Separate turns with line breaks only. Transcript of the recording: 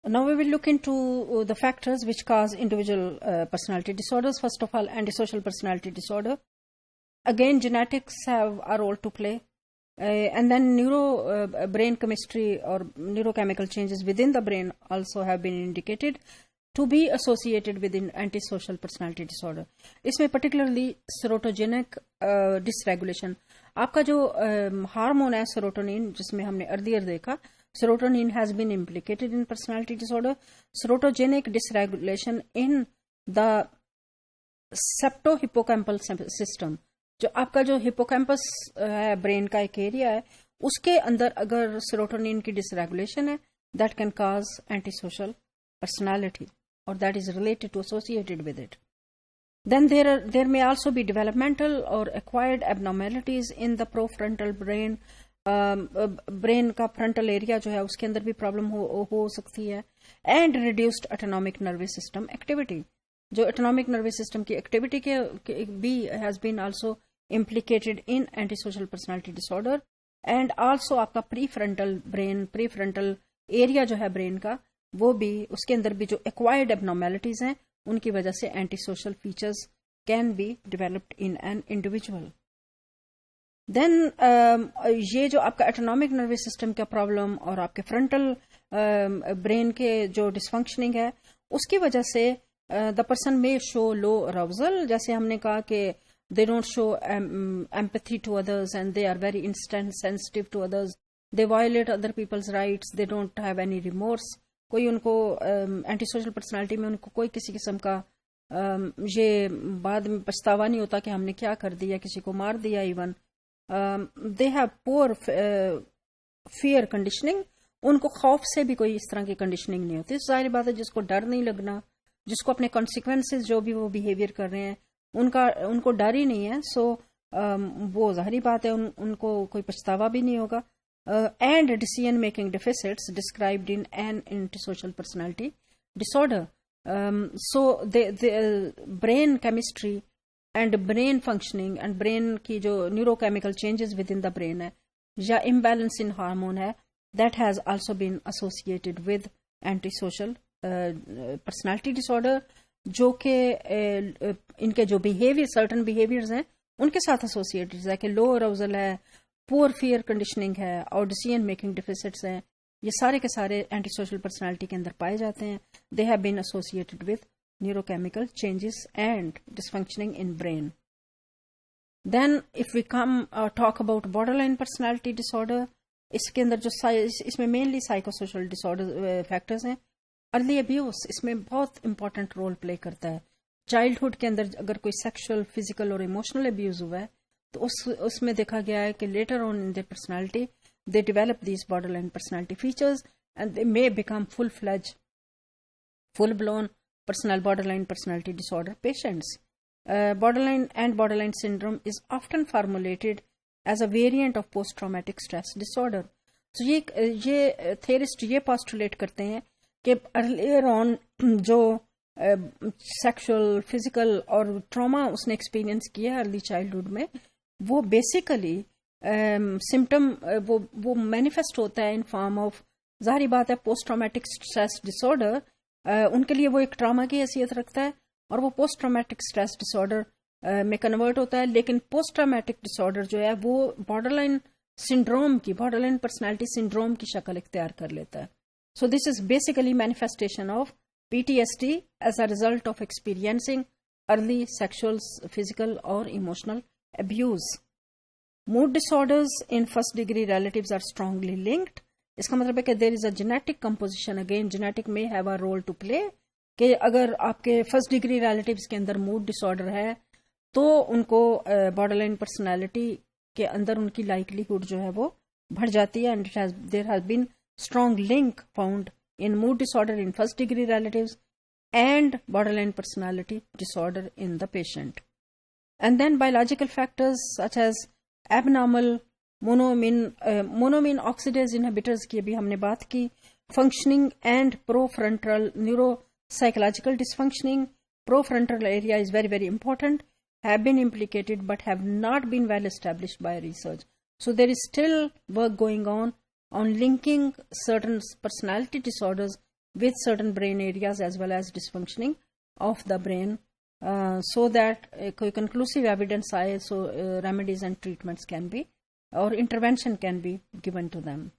Now we will look into the factors which cause individual personality disorders. First of all, antisocial personality disorder. Again, genetics have a role to play. And then brain chemistry or neurochemical changes within the brain also have been indicated to be associated with antisocial personality disorder. इसमें particularly serotogenic dysregulation. आपका जो hormone है serotonin, जिसमें हमने earlier देखा, serotonin has been implicated in personality disorder. Serotogenic dysregulation in the septohippocampal system. जो आपका जो हिपोकैम्पस है ब्रेन का एक एरिया है, उसके अंदर अगर सेरोटोनिन की डिसरेगुलेशन है, that can cause antisocial personality और that is related to associated with it. Then there may also be developmental or acquired abnormalities in the prefrontal brain. Brain का फ्रंटल एरिया जो है उसके अंदर भी प्रॉब्लम हो सकती है. And reduced autonomic nervous system activity, जो ऑटोनॉमिक नर्वस सिस्टम की एक्टिविटी के भी has been also implicated in antisocial personality disorder. And also आपका प्रीफ्रंटल एरिया जो है ब्रेन का, वो भी उसके अंदर भी जो acquired abnormalities हैं उनकी वजह से antisocial features can be developed in an individual. Then ये जो आपका autonomic nervous system का प्रॉब्लम और आपके फ्रंटल ब्रेन के जो डिसफंक्शनिंग है उसकी वजह से the person may show low arousal. जैसे हमने कहा कि they don't show empathy to others and they are very instant sensitive to others. They violate other people's rights. They don't have any remorse. कोई उनको antisocial personality में उनको कोई किसी किस्म का ये बाद में पछतावा नहीं होता कि हमने क्या कर दिया, किसी को मार दिया. Even they have poor fear conditioning. उनको खौफ से भी कोई इस तरह की कंडीशनिंग नहीं होती. जाहिर बात है जिसको डर नहीं लगना, जिसको अपने कॉन्सिक्वेंसेस जो भी वो बिहेवियर कर रहे हैं उनको डर ही नहीं है, सो वो जाहिर बात है उनको कोई पछतावा भी नहीं होगा. And decision making deficits described in an antisocial personality disorder. So the brain chemistry and brain functioning and brain की जो neurochemical changes within the brain है या इम्बैलेंस इन हार्मोन है, that has also been associated with antisocial personality disorder, जो कि इनके जो behaviour certain behaviours हैं उनके साथ एसोसिएटेड है कि लो अराउजल है, पुअर फियर कंडीशनिंग है और डिसीजन मेकिंग डिफिसिट्स हैं. ये सारे के सारे एंटी सोशल पर्सनालिटी के अंदर पाए जाते हैं. They have been associated with neurochemical changes and dysfunctioning in brain. Then if we come talk about borderline personality disorder, इसके अंदर जो इसमें मेनली साइकोसोशल डिसऑर्डर फैक्टर्स हैं. अर्ली अब्यूज इसमें बहुत इंपॉर्टेंट रोल प्ले करता है. चाइल्डहुड के अंदर अगर कोई सेक्सुअल, फिजिकल और इमोशनल अब्यूज हुआ है तो उसमें देखा गया है कि later on in their personality they develop these borderline personality features and they may become full blown borderline personality disorder patients. Borderline syndrome is often formulated as a variant of post-traumatic stress disorder. So ये theorist ये postulate करते हैं कि earlier on जो sexual, physical और trauma उसने experience किया early childhood में, वो बेसिकली सिम्टम वो मैनिफेस्ट होता है इन फॉर्म ऑफ, जाहिर बात है पोस्ट ट्रॉमेटिक स्ट्रेस डिसऑर्डर उनके लिए वो एक ट्रॉमा की हैसियत रखता है और वो पोस्ट ट्रॉमेटिक स्ट्रेस डिसऑर्डर में कन्वर्ट होता है. लेकिन पोस्ट ट्रॉमेटिक डिसऑर्डर जो है वो बॉर्डरलाइन पर्सनालिटी सिंड्रोम की शक्ल इख्तियार कर लेता है. So this is basically manifestation of PTSD as a result of experiencing early sexual, physical or emotional abuse. Mood disorders in first degree relatives are strongly linked. इसका मतलब है कि there is a genetic composition, again genetic may have a role to play, कि अगर आपके first degree relatives के अंदर mood disorder है तो उनको borderline personality के अंदर उनकी likelihood जो है वो बढ़ जाती है. And there has been strong link found in mood disorder in first degree relatives and borderline personality disorder in the patient. And then biological factors such as abnormal monoamine oxidase inhibitors की अभी हमने बात की, functioning and prefrontal neuropsychological dysfunctioning. Prefrontal area is very very important, have been implicated but have not been well established by research. So there is still work going on linking certain personality disorders with certain brain areas as well as dysfunctioning of the brain, so that कोई conclusive evidence आए, so remedies and treatments can be, or intervention can be given to them.